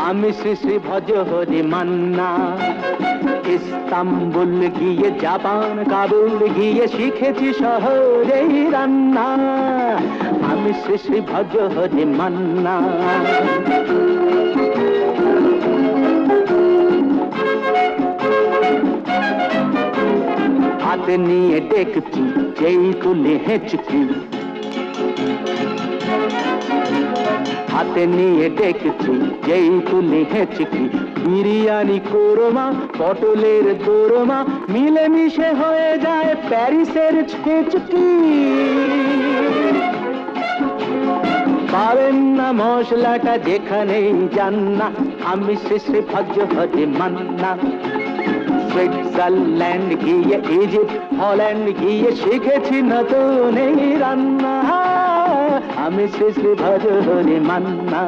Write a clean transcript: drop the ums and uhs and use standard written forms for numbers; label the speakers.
Speaker 1: আমি শ্রী শ্রী ভজ হরি মান্না। ইস্তাম্বুল গিয়ে জাপান কাবুল গিয়ে শিখেছি শহরেই রান্না। আমি শ্রী শ্রী ভজ হরি মান্না। হাতে নিয়ে ডেকচি যেই তুলি হেঁচকি, হাতে নিয়ে ডেকচি যেই তুলি হেঁচকি, বিরিয়ানি কোরমা পটলের দোরমা মিলেমিশে হয়ে যায় প্যারিসের ছেচকি। পাবেন না মশলাটা যেখানেই যান না, আমি শ্রী শ্রী ভজ হরি মান্না। সুইজারল্যান্ড গিয়ে ইজিপ্ট হল্যান্ড গিয়ে শিখেছি নতুন এই রান্না। আমি শ্রী শ্রী ভজ হরি মান্না।